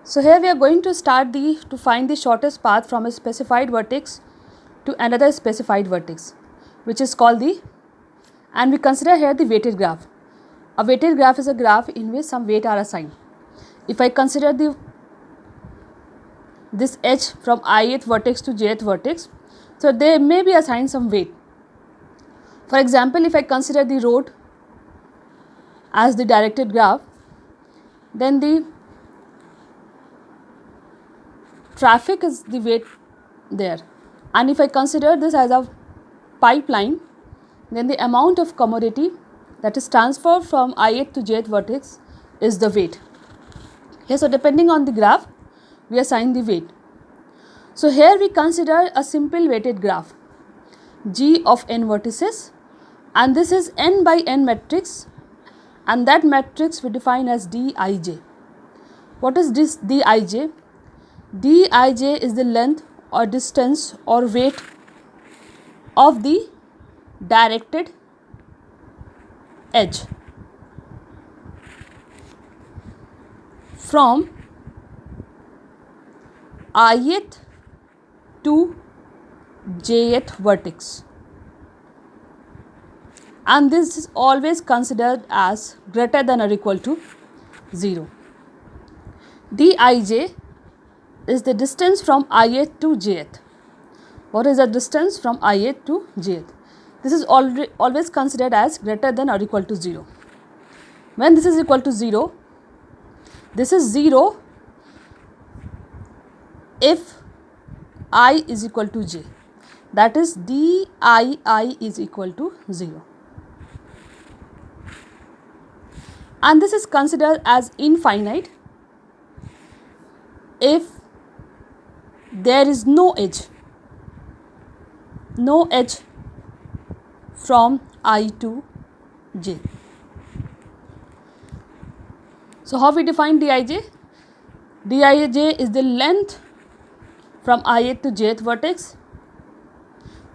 So here we are going to start to find the shortest path from a specified vertex to another specified vertex, which is called and we consider here the weighted graph. A weighted graph is a graph in which some weight are assigned. If I consider this h from ith vertex to jth vertex, so they may be assigned some weight. For example, if I consider the road as the directed graph, then the traffic is the weight there, and if I consider this as a pipeline, then the amount of commodity that is transferred from ith to jth vertex is the weight. Okay, so depending on the graph, we assign the weight. So here we consider a simple weighted graph, G of n vertices, and this is n by n matrix, and that matrix we define as Dij. What is this Dij? Dij is the length or distance or weight of the directed edge from ith to jth vertex, and this is always considered as greater than or equal to 0. Dij is the distance from ith to jth. What is the distance from ith to jth? This is always considered as greater than or equal to 0. When this is equal to 0, this is 0 if I is equal to j, that is dii is equal to 0. And this is considered as infinite if there is no edge from I to j. So how we define Dij? Dij is the length from ith to jth vertex.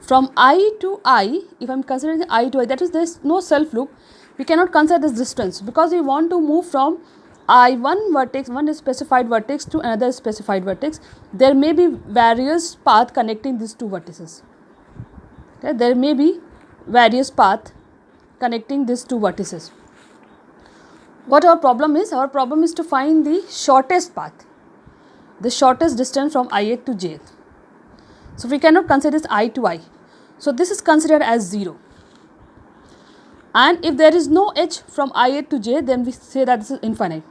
From I to I, if I am considering the I to I, that is, there is no self loop, we cannot consider this distance because we want to move from one specified vertex to another specified vertex. There may be various paths connecting these two vertices. Okay, there may be various paths connecting these two vertices. What our problem is? Our problem is to find the shortest path, the shortest distance from ith to jth. So we cannot consider this I to I. So this is considered as 0. And if there is no h from ith to j, then we say that this is infinite.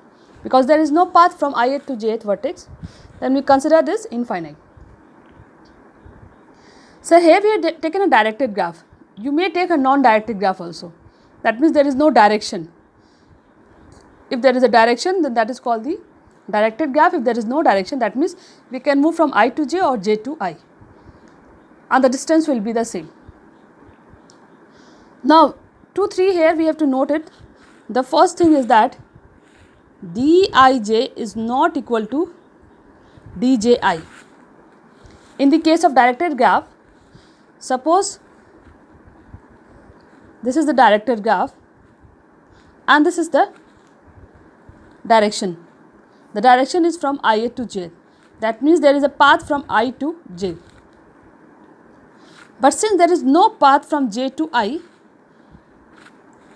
Because there is no path from ith to jth vertex, then we consider this infinite. So here we have taken a directed graph. You may take a non-directed graph also. That means there is no direction. If there is a direction, then that is called the directed graph. If there is no direction, that means we can move from I to j or j to I, and the distance will be the same. Now 2, 3 here we have to note it. The first thing is that Dij is not equal to Dji. In the case of directed graph, suppose this is the directed graph and this is the direction. The direction is from I to j. That means there is a path from I to j. But since there is no path from j to I,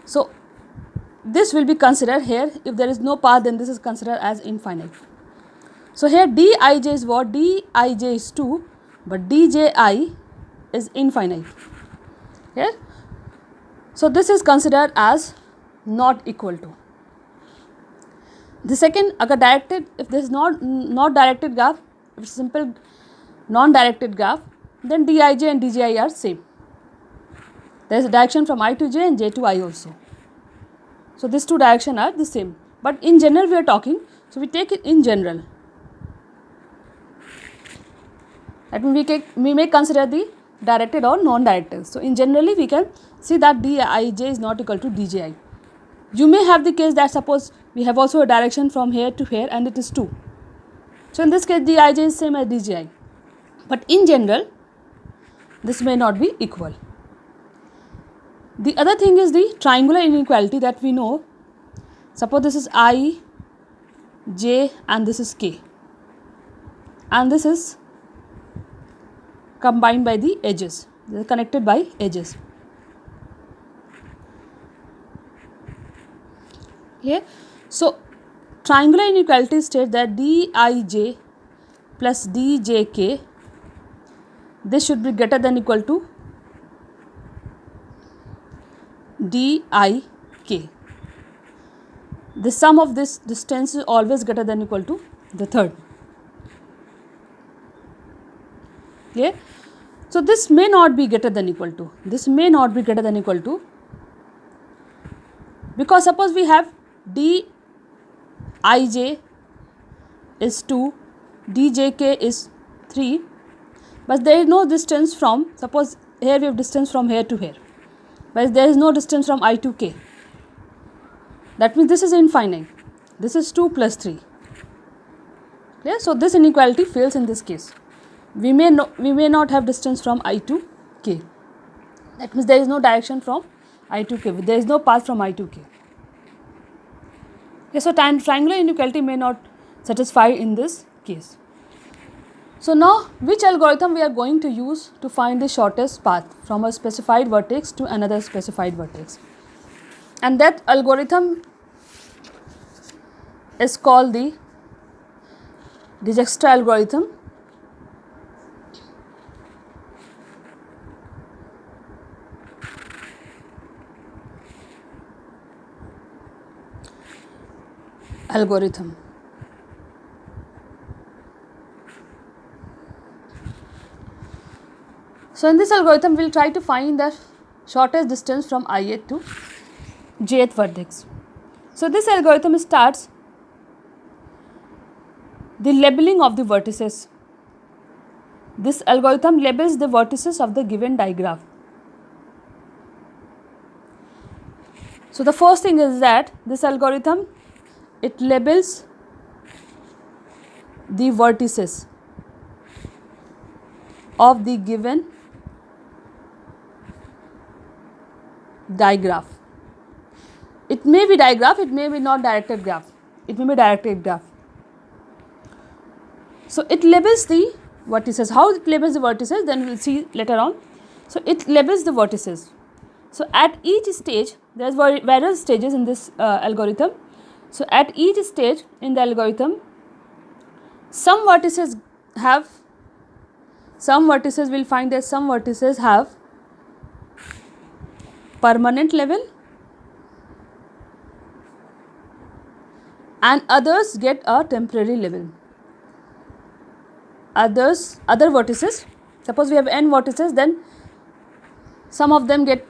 so this will be considered here. If there is no path, then this is considered as infinite. So here Dij is what? Dij is 2, but Dji is infinite. Here. So this is considered as not equal to. The second, if this is not directed graph, if it's simple non-directed graph, then Dij and Dji are same. There is a direction from I to j and j to I also. So these two directions are the same. But in general we are talking, so we take it in general. That means we may consider the directed or non-directed. So in generally we can see that Dij is not equal to Dji. You may have the case that suppose we have also a direction from here to here and it is 2. So in this case Dij is same as Dji. But in general this may not be equal. The other thing is the triangular inequality that we know. Suppose this is I, j and this is k. and this is combined by the edges. They are connected by edges. Clear? So triangular inequality states that dij plus djk, this should be greater than equal to dik. The sum of this distance is always greater than equal to the third. Clear? So this may not be greater than equal to. This may not be greater than equal to, because suppose we have dij is 2, djk is 3, but there is no distance from, suppose here we have distance from here to here, but there is no distance from I to k. That means this is infinite. This is 2 plus 3. Clear? So this inequality fails in this case. We may not have distance from I to k. That means there is no direction from I to k. There is no path from I to k. Okay, so triangular inequality may not satisfy in this case. So now, which algorithm we are going to use to find the shortest path from a specified vertex to another specified vertex? And that algorithm is called the Dijkstra algorithm. So in this algorithm, we will try to find the shortest distance from ith to jth vertex. So this algorithm starts the labeling of the vertices. This algorithm labels the vertices of the given digraph. So the first thing is that this algorithm, it labels the vertices of the given digraph. It may be digraph, it may be not directed graph, it may be directed graph. So it labels the vertices. How it labels the vertices, then we will see later on. So it labels the vertices. So at each stage, there is various stages in this algorithm. So at each stage in the algorithm, some vertices will find that some vertices have permanent label and others get a temporary label. Other vertices, suppose we have n vertices, then some of them get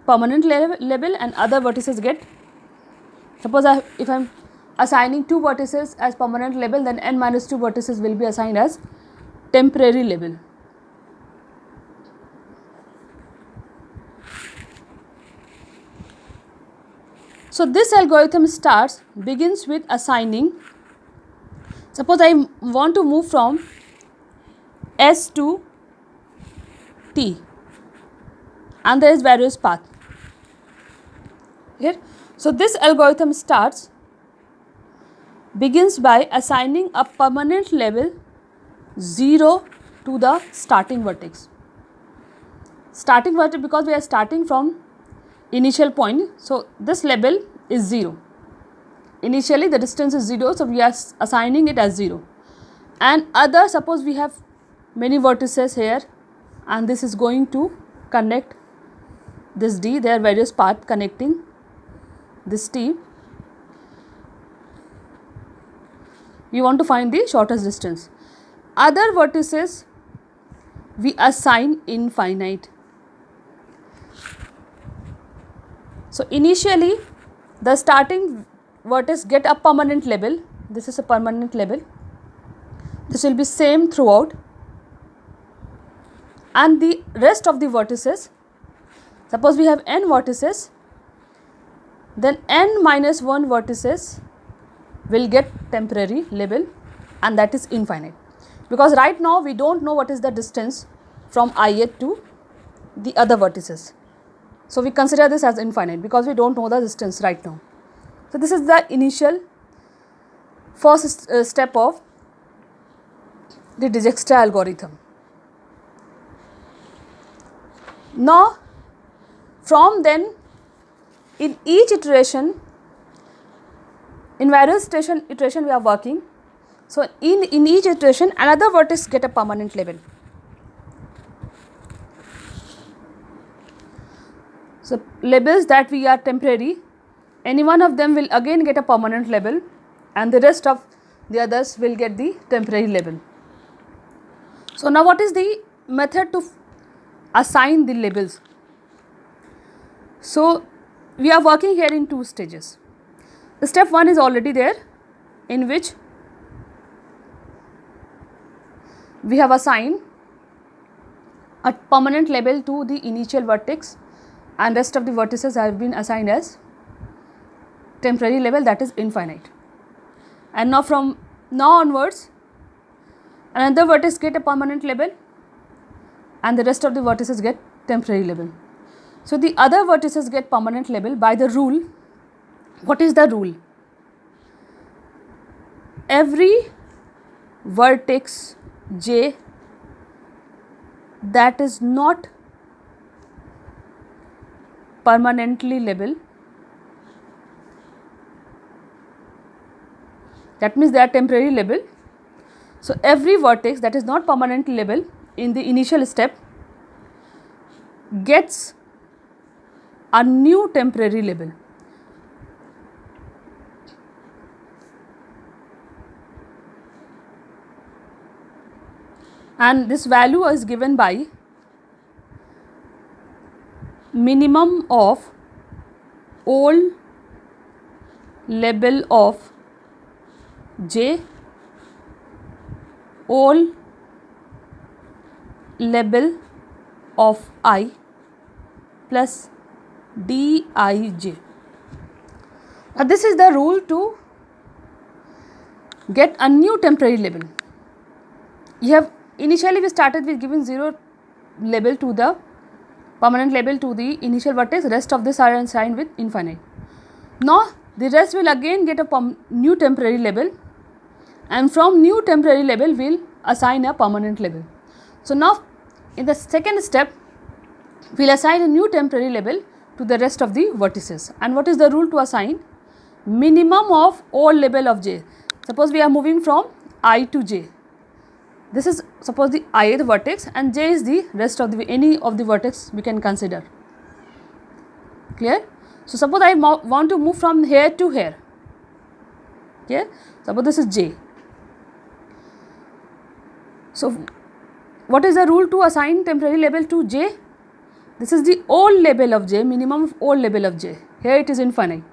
permanent label and other vertices get, suppose if I am assigning 2 vertices as permanent label, then n minus 2 vertices will be assigned as temporary label. So this algorithm begins with assigning, suppose I want to move from S to T and there is various path here. So this algorithm begins by assigning a permanent label 0 to the starting vertex. Starting vertex, because we are starting from initial point, so this label is 0. Initially the distance is 0, so we are assigning it as 0. And other, suppose we have many vertices here and this is going to connect this D, there are various paths connecting this T. We want to find the shortest distance. Other vertices we assign infinite. So initially the starting vertex get a permanent label. This is a permanent label. This will be same throughout. And the rest of the vertices, suppose we have n vertices, then n minus 1 vertices will get temporary label and that is infinite. Because right now we don't know what is the distance from ith to the other vertices. So we consider this as infinite because we don't know the distance right now. So this is the initial first step of the Dijkstra algorithm. Now, from then, in each iteration, in various iteration we are working. So, in each iteration, another vertex get a permanent label. So, labels that we are temporary, any one of them will again get a permanent label, and the rest of the others will get the temporary label. So, now what is the method to assign the labels? So, we are working here in two stages. The step 1 is already there, in which we have assigned a permanent label to the initial vertex, and rest of the vertices have been assigned as temporary label, that is infinite. And now from now onwards, another vertex get a permanent label and the rest of the vertices get temporary label. So, the other vertices get permanent label by the rule. What is the rule? Every vertex j that is not permanently labeled, that means they are temporary label. So, every vertex that is not permanently labeled in the initial step gets a new temporary label. And this value is given by minimum of old label of j, old label of I plus dij. Now, this is the rule to get a new temporary label. You have initially we started with giving 0 label to the permanent label to the initial vertex, rest of this are assigned with infinite. Now, the rest will again get a new temporary label, and from new temporary label we will assign a permanent label. So, now in the second step we will assign a new temporary label to the rest of the vertices. And what is the rule to assign? Minimum of old label of j. Suppose we are moving from I to j. This is suppose the ith vertex and j is the rest of the any of the vertex we can consider. Clear? So, suppose I want to move from here to here. Okay? Suppose this is j. So, what is the rule to assign temporary label to j? This is the old label of j, minimum of old label of j. Here it is infinite.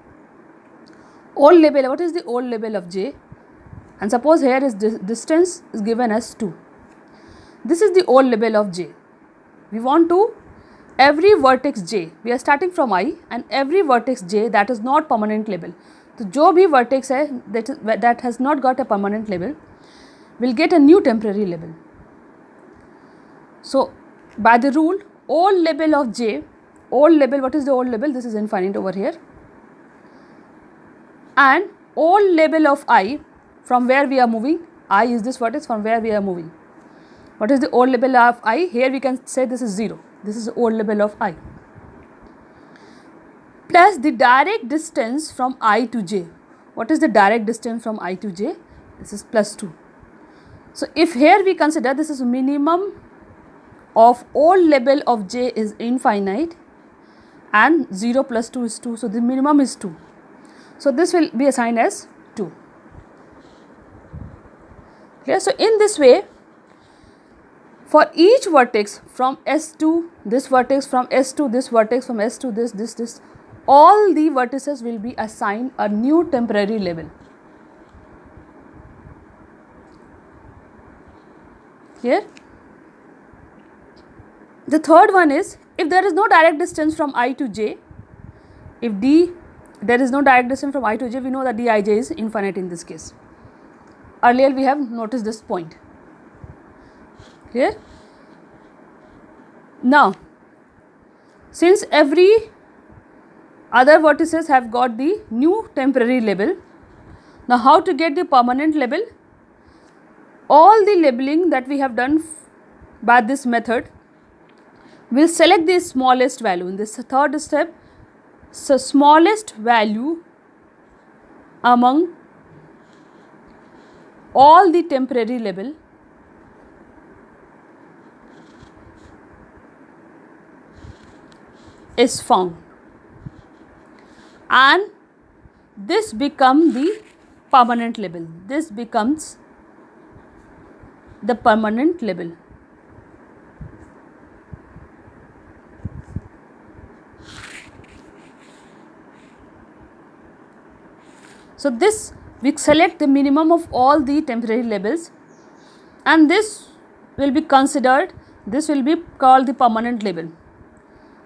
Old label, what is the old label of j? And suppose here is distance is given as 2. This is the old label of j. We want to every vertex j, we are starting from I, and every vertex j that is not permanent label. So, जो भी vertex है that has not got a permanent label will get a new temporary label. So, by the rule old label of j, old label, what is the old label? This is infinite over here, and old label of I, from where we are moving, I is this vertex from where we are moving. What is the old label of I? Here we can say this is 0. This is the old label of I. Plus the direct distance from I to j. What is the direct distance from I to j? This is plus 2. So, if here we consider this is minimum of old label of j is infinite and 0 plus 2 is 2. So, the minimum is 2. So, this will be assigned as 2. Clear? So, in this way, for each vertex from S to this vertex, from S to this vertex, from S to this, all the vertices will be assigned a new temporary label. Here, the third one is if there is no direct distance from I to j, if there is no direct distance from I to j, we know that dij is infinite in this case. Earlier we have noticed this point. Clear? Now, since every other vertices have got the new temporary label, now how to get the permanent label? all the labeling that we have done by this method, we'll select the smallest value in this third step. So smallest value among all the temporary label is found, and this becomes the permanent label. This becomes the permanent label. So this, we select the minimum of all the temporary labels, and this will be considered, this will be called the permanent label.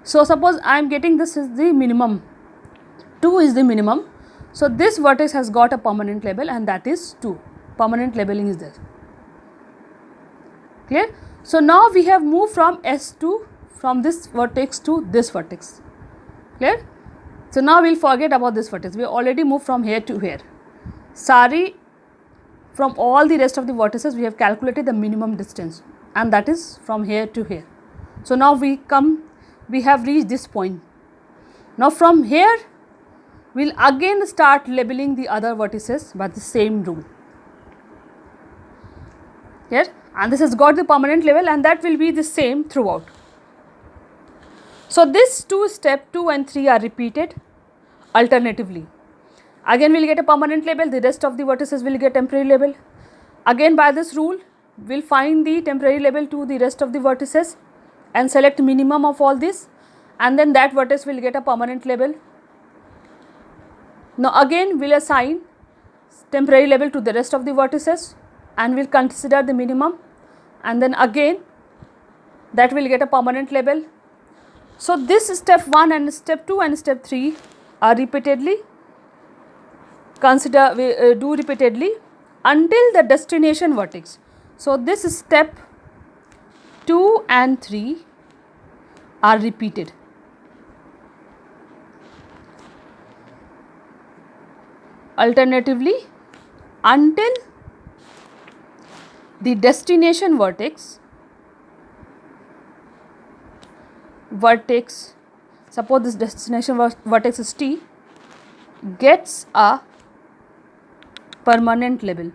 So suppose I am getting this is the minimum, 2 is the minimum. So this vertex has got a permanent label, and that is 2. Permanent labeling is there. Clear? So now we have moved from S2, from this vertex to this vertex. Clear? So now we'll forget about this vertex. We already moved from here to here. Sorry, from all the rest of the vertices we have calculated the minimum distance, and that is from here to here. So now we have reached this point. Now from here we'll again start labeling the other vertices by the same rule. Here, and this has got the permanent label, and that will be the same throughout. So this step 2 and 3 are repeated alternatively. Again we'll get a permanent label, the rest of the vertices will get temporary label. Again by this rule we'll find the temporary label to the rest of the vertices and select minimum of all this, and then that vertex will get a permanent label. Now again we'll assign temporary label to the rest of the vertices, and we'll consider the minimum, and then again that will get a permanent label. So this step 1 and step 2 and step 3 are repeatedly do repeatedly until the destination vertex. So this step 2 and 3 are repeated. Alternatively until the destination vertex, suppose this destination vertex is T, gets a permanent label,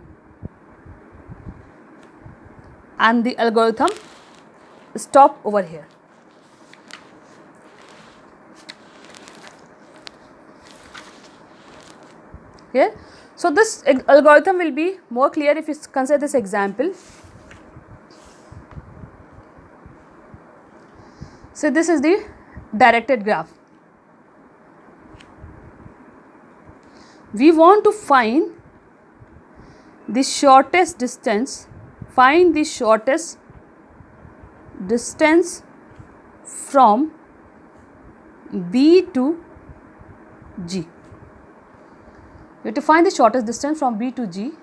and the algorithm stop over here. Okay. So this algorithm will be more clear if you consider this example. So this is the directed graph. We want to find the shortest distance, from B to G. We have to find the shortest distance from B to G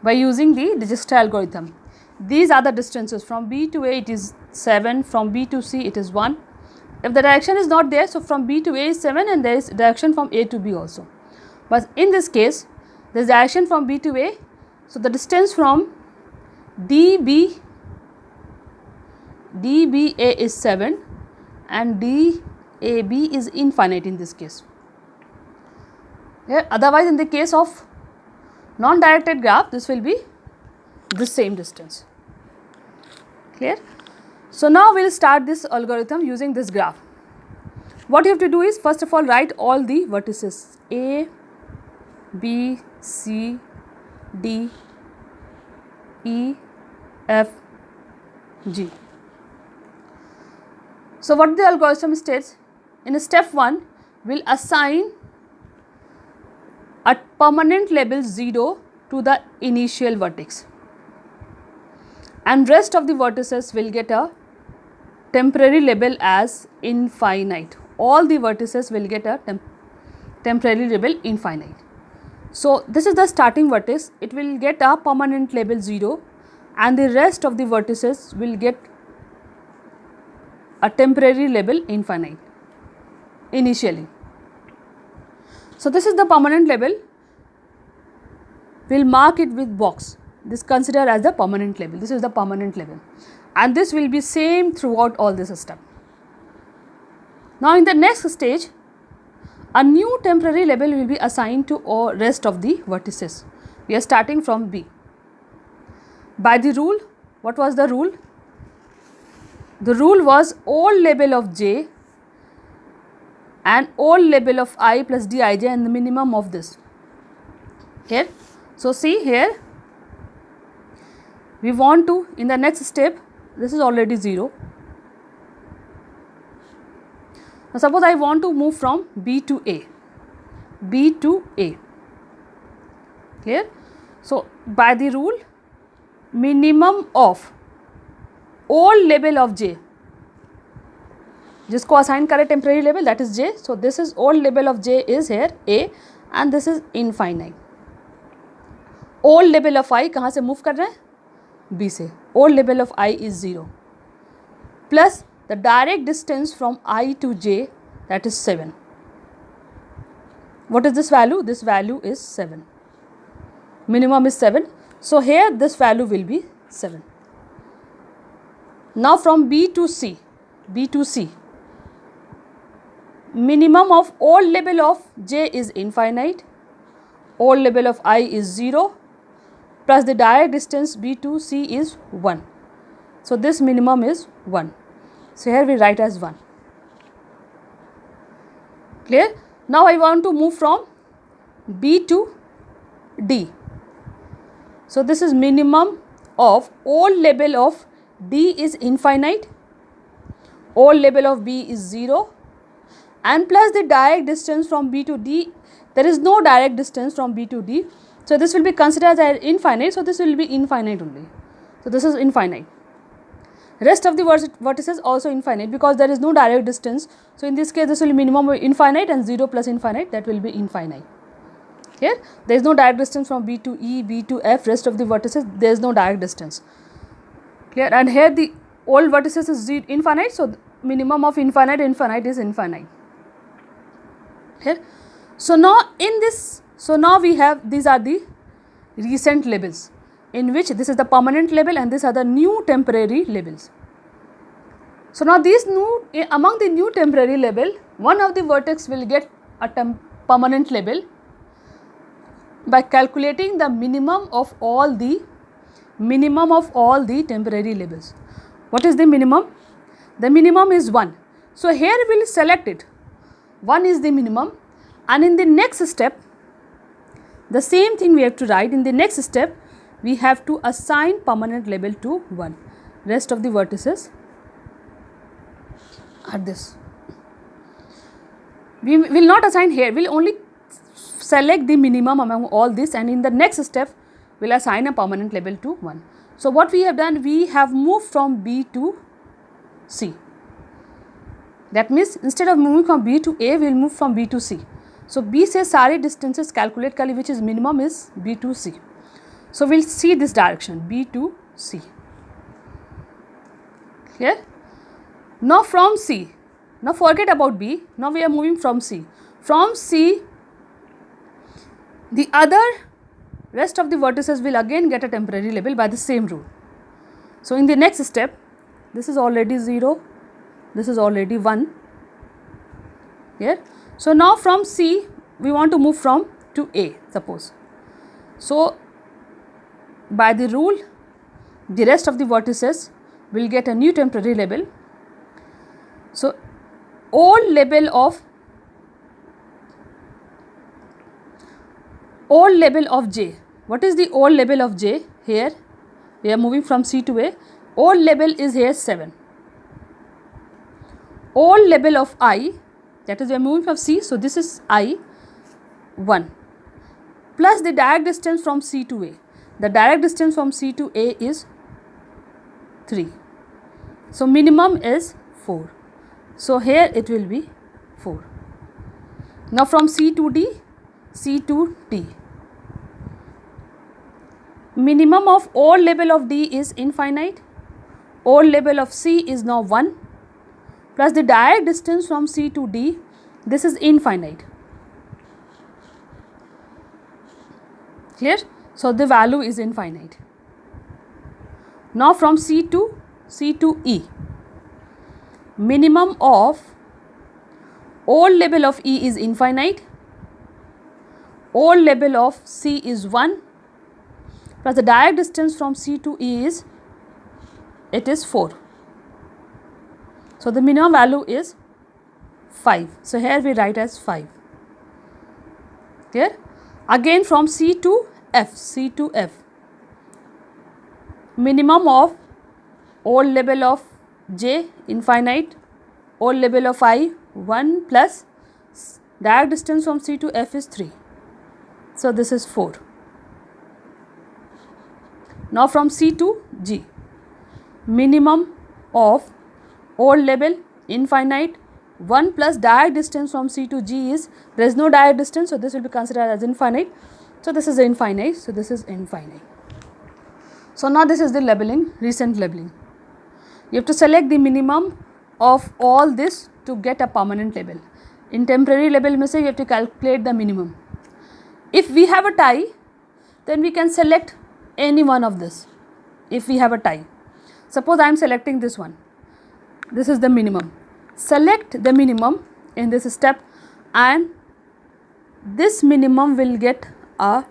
by using the Dijkstra algorithm. These are the distances. From B to A it is 7, from B to C it is 1. If the direction is not there, so from B to A is 7, and there is direction from A to B also. But in this case there is direction from B to A, so the distance from DBA is 7 and DAB is infinite in this case. Yeah, otherwise in the case of non-directed graph this will be the same distance. Clear? So now we will start this algorithm using this graph. What you have to do is, first of all, write all the vertices A, B, C, D, E, F, G. So what the algorithm states, in step 1 we will assign a permanent label 0 to the initial vertex, and rest of the vertices will get a temporary label as infinite. All the vertices will get a temporary label infinite. So this is the starting vertex, it will get a permanent label 0, and the rest of the vertices will get a temporary label infinite initially. So this is the permanent label. We will mark it with box. this considered as the permanent label. This is the permanent label, and this will be same throughout all this step. Now in the next stage, a new temporary label will be assigned to all rest of the vertices. We are starting from B. By the rule, what was the rule? The rule was old label of J and old label of I plus Dij and the minimum of this. Here, so see here, we want to, in the next step, this is already 0. Now suppose I want to move from B to A. B to A. Clear? So by the rule, minimum of old label of J, जिसको assign करे temporary label, that is J. So this is old label of J is here A and this is infinite. Old label of I कहाँ से move कर रहे हैं? B से. Old label of I is 0 plus the direct distance from I to J, that is 7. What is this value? This value is 7. Minimum is 7. So here this value will be 7. Now from B to C, minimum of old label of J is infinite, old label of I is 0 plus the direct distance B to C is 1. So this minimum is 1. So here we write as 1. Clear? Now I want to move from B to D. So this is minimum of old label of D is infinite, old label of B is 0 and plus the direct distance from B to D. There is no direct distance from B to D. So this will be considered as infinite. So this will be infinite only. So this is infinite. Rest of the vertices also infinite because there is no direct distance. So in this case this will be minimum infinite and 0 plus infinite, that will be infinite. Here there is no direct distance from B to E, B to F, rest of the vertices there is no direct distance. Clear? And here the old vertices is infinite, so minimum of infinite is infinite. Here. So now in this, we have, these are the recent labels, in which this is the permanent label and these are the new temporary labels. So now these among the new temporary label, one of the vertex will get a permanent label by calculating the minimum of all the temporary labels. What is the minimum? The minimum is 1. So here we will select it. 1 is the minimum, and in the next step, the same thing we have to write. In the next step, we have to assign permanent label to 1. Rest of the vertices are this. We will not assign here. We will only select the minimum among all this, and in the next step, we will assign a permanent label to 1. So what we have done, we have moved from B to C. That means instead of moving from B to A, we will move from B to C. So B से सारे distances calculate कर ली, which is minimum is B to C. So we will see this direction, B to C. Clear? Now from C, now forget about B, now we are moving from C. From C, the other rest of the vertices will again get a temporary label by the same rule. So in the next step, this is already 0, this is already 1. Here. So now from C, we want to move from to A, suppose. So by the rule, the rest of the vertices will get a new temporary label. So old label of J. What is the old label of J? Here we are moving from C to A. Old label is here 7. Old label of I, that is we are moving from C, so this is I 1 plus the direct distance from C to A. The direct distance from C to A is 3. So minimum is 4. So here it will be 4. Now from C to D, minimum of old label of D is infinite, old label of C is now 1 plus the direct distance from C to D, this is infinite. Clear? So the value is infinite. Now from C to E, minimum of all level of E is infinite, all level of C is 1, plus the direct distance from C to E is 4. So the minimum value is 5. So here we write as 5. Here again from C to F, minimum of all level of J infinite, all level of I 1, plus direct distance from C to F is 3. So this is 4. Now from C to G, minimum of all level infinite 1 plus direct distance from C to G is, there is no direct distance, so this will be considered as infinite. So this is infinite, so this is infinite. So now this is the labeling, recent labeling. You have to select the minimum of all this to get a permanent label. In temporary label में से you have to calculate the minimum. If we have a tie, then we can select any one of this. If we have a tie, suppose I am selecting this one. This is the minimum. Select the minimum in this step, and this minimum will get a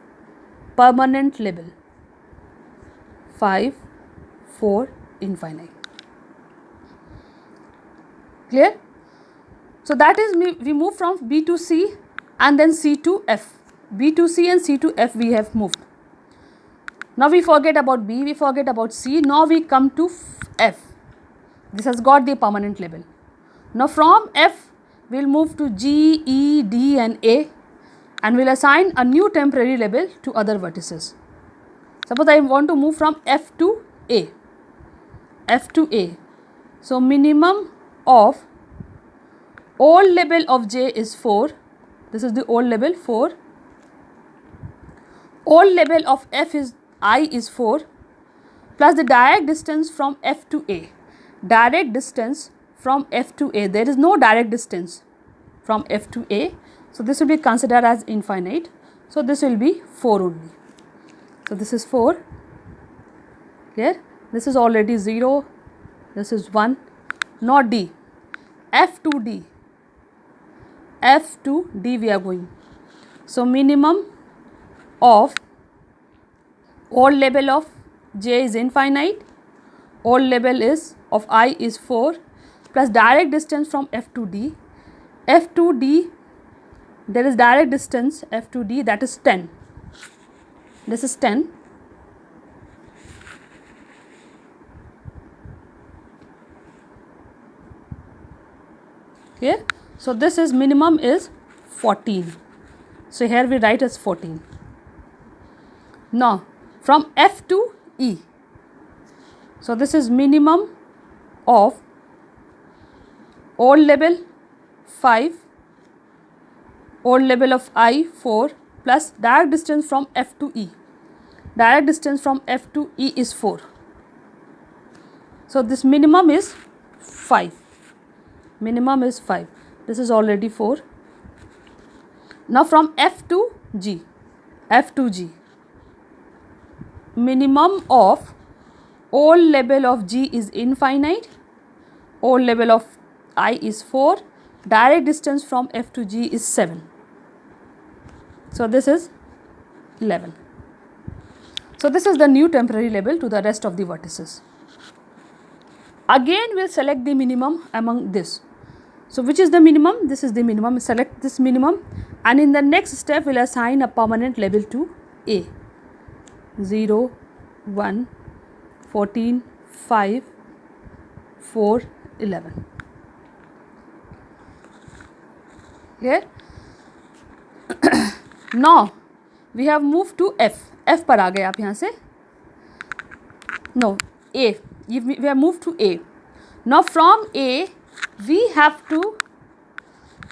permanent label 5, 4, infinite. Clear? So that is we move from B to C and then C to F. B to C and C to F we have moved. Now we forget about B, we forget about C. Now we come to F. This has got the permanent label. Now from F we will move to G, E, D and A, and we will assign a new temporary label to other vertices. Suppose I want to move from F to A. F to A. So minimum of all level of J is 4. This is the all level 4. All level of F is I is 4, plus the direct distance from F to A. Direct distance from F to A. There is no direct distance from F to A. So this will be considered as infinite. So this will be 4 only. So this is 4. Here, this is already 0. This is 1. Not D. F to D. F to D we are going. So minimum of all level of J is infinite. All level is of I is 4, plus direct distance from F to D. F to D, there is direct distance F to D, that is 10. This is 10. Okay. So this is minimum is 14. So here we write as 14. Now from F to E. So this is minimum of all level 5, all level of I 4, plus direct distance from F to E. Direct distance from F to E is 4. So this minimum is 5. Minimum is 5. This is already 4. Now from F to G. F to G. Minimum of all level of G is infinite. All level of I is 4. Direct distance from F to G is 7. So this is 11. So this is the new temporary label to the rest of the vertices. Again we will select the minimum among this. So which is the minimum? This is the minimum. Select this minimum, and in the next step we will assign a permanent label to A. 0, 1, 14, 5, 4, 11. Here now we have moved to F. F पर आ गए आप यहाँ से. No, A. We have moved to A. Now from A we have to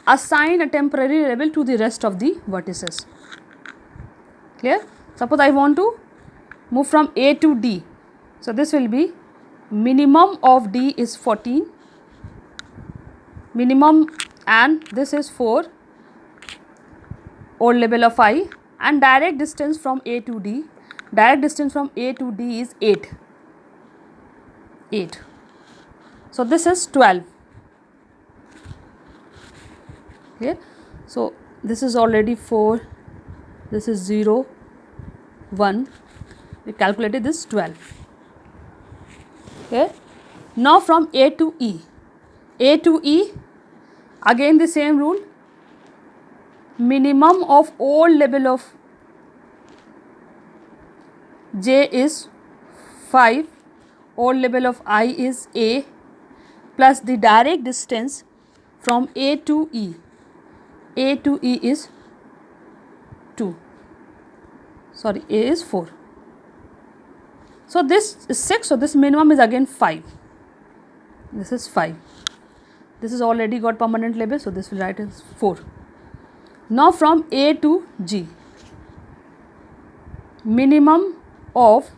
assign a temporary label to the rest of the vertices. Clear? Suppose I want to move from A to D. So this will be minimum of D is 14. Minimum, and this is 4. All level of I, and direct distance from A to D. Direct distance from A to D is 8. 8. So this is 12. Okay, so this is already 4, this is 0, 1, we calculated this 12. Okay, now from A to E, again the same rule, minimum of all level of J is 5, all level of I is A, plus the direct distance from A to E is 2, sorry, A is 4. So this is 6, so this minimum is again 5, this is 5, this is already got permanent label, so this will write as 4. Now from A to G, minimum of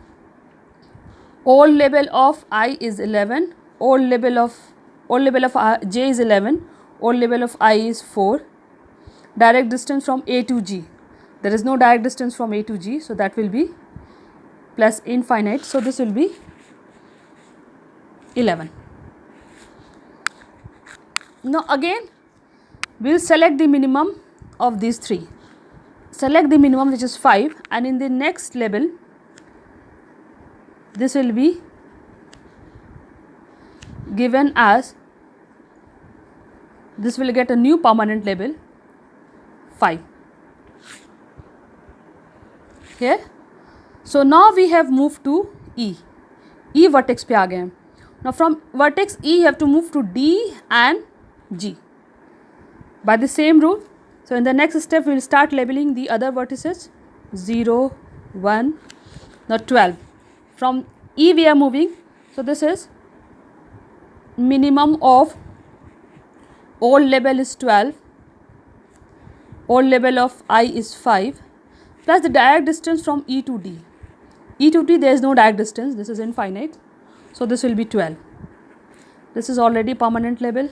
all level of I is 11, all level of J is 11, all level of I is 4, direct distance from A to G, there is no direct distance from A to G, so that will be plus infinite, so this will be 11. Now again we will select the minimum of these 3, select the minimum which is 5, and in the next level this will be given as, this will get a new permanent label 5. Okay, so now we have moved to E vertex पे आ गए हैं. Now from vertex E you have to move to D and G by the same rule. So in the next step we will start labeling the other vertices, 0, 1, now 12. From E we are moving, so this is minimum of all level is 12, all level of I is 5, plus the direct distance from E to D. E to D there is no direct distance, this is infinite, so this will be 12. This is already permanent label,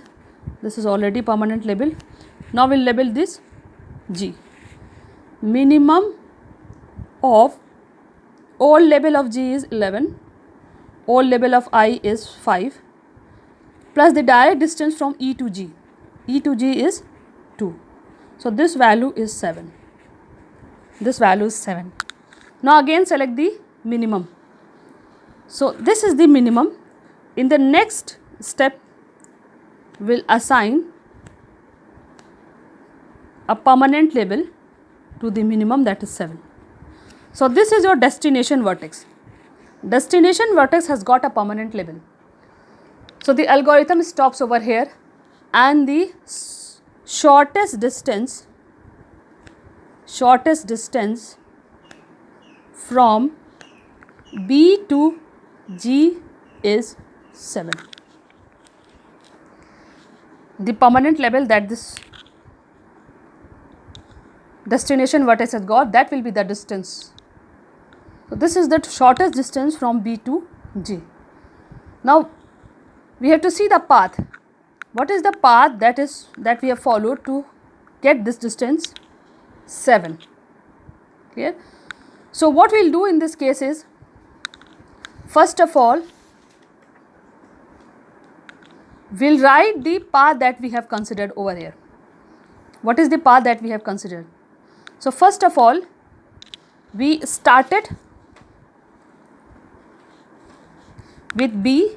this is already permanent label. Now we will label this G. Minimum of all level of G is 11, all level of I is 5, plus the direct distance from E to G. E to G is 2. So this value is 7. This value is 7. Now again select the minimum. So this is the minimum. In the next step we'll assign a permanent label to the minimum, that is 7. So this is your destination vertex. Destination vertex has got a permanent label. So the algorithm stops over here, and the shortest distance from B to G is 7. The permanent label that this destination vertex has got, that will be the distance. So this is the shortest distance from B to G. Now we have to see the path. What is the path that we have followed to get this distance? 7. Clear? So what we will do in this case is, first of all we will write the path that we have considered over here. What is the path that we have considered? So first of all we started with B,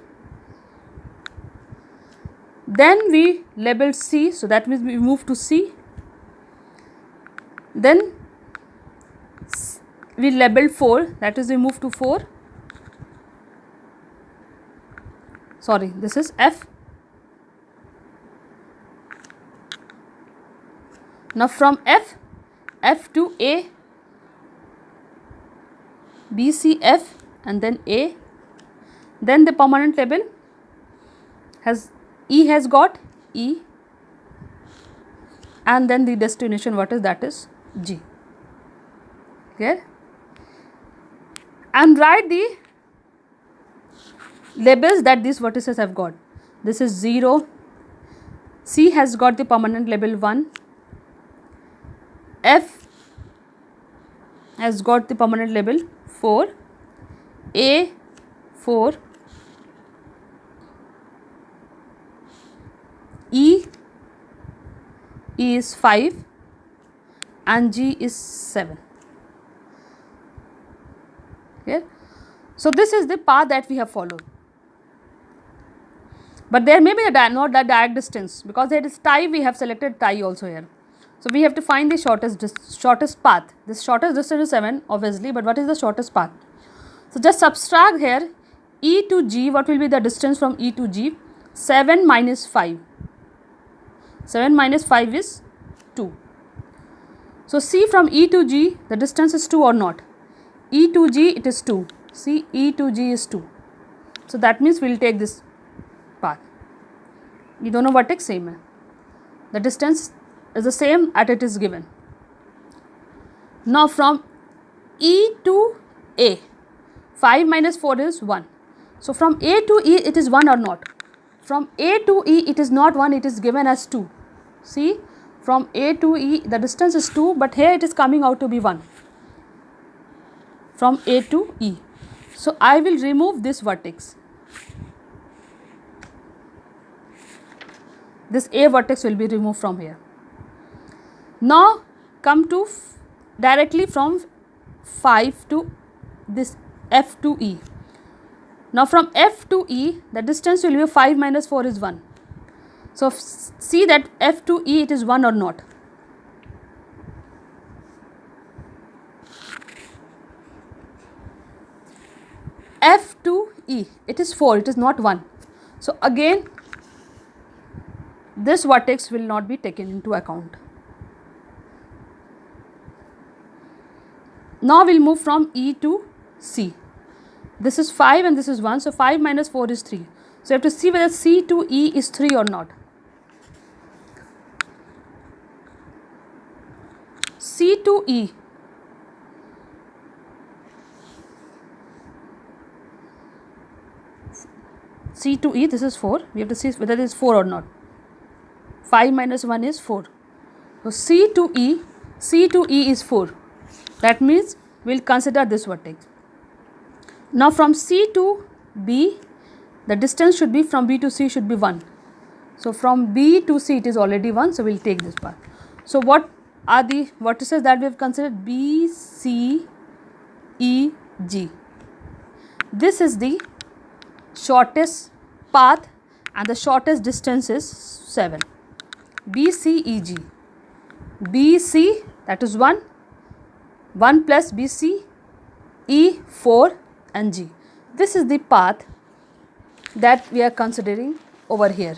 then we labeled C, so that means we move to C, then we labeled 4, that is we move to 4, sorry, this is F. Now from F to A, B, C, F, and then A, then the permanent label has E has got E, and then the destination vertex, that is G. Okay, and write the labels that these vertices have got. This is 0, C has got the permanent label 1, F has got the permanent label 4, A 4, E is 5 and G is 7. Okay. So this is the path that we have followed. But there may be not the direct distance, because there is tie, we have selected tie also here. So we have to find the shortest path. This shortest distance is 7 obviously, but what is the shortest path? So just subtract here E to G. What will be the distance from E to G? 7 minus 5. 7 minus 5 is 2. So see, from E to G the distance is 2 or not? E to G it is 2. See, E to G is 2. So that means we will take this path. ये दोनों vertex same है. The distance is the same as it is given. Now from E to A, 5 minus 4 is 1. So from A to E it is 1 or not? From A to E it is not 1, it is given as 2. See, from A to E the distance is 2, but here it is coming out to be 1. From A to E. So I will remove this vertex. This A vertex will be removed from here. Now come to directly from 5 to this F to E. Now from F to E the distance will be 5 minus 4 is 1. So see that F to E it is 1 or not? F to E it is 4, it is not 1. So again this vertex will not be taken into account. Now we will move from E to C. This is 5 and this is 1. So 5 minus 4 is 3. So you have to see whether C to E is 3 or not. C to E. C to E, this is 4. We have to see whether it is 4 or not. 5 minus 1 is 4. So C to E is 4. That means we will consider this vertex. Now from C to B, the distance should be from B to C should be 1. So from B to C it is already 1, so we will take this path. So what are the vertices that we have considered? B, C, E, G. This is the shortest path and the shortest distance is 7. B, C, E, G. B, C, that is 1. 1 plus B, C, E, 4 and G. This is the path that we are considering over here.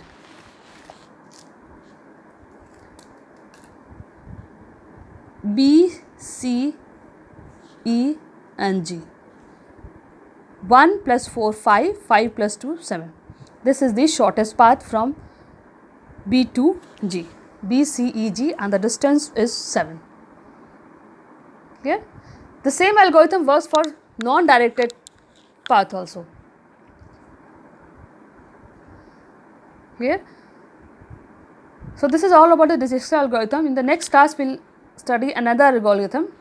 B, C, E and G. 1 plus 4, 5, 5 plus 2, 7. This is the shortest path from B to G. B, C, E, G, and the distance is 7. Okay? The same algorithm works for non-directed path also. Clear? So this is all about the Dijkstra algorithm. In the next class we will study another algorithm,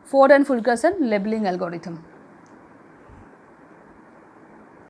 Ford and Fulkerson labeling algorithm.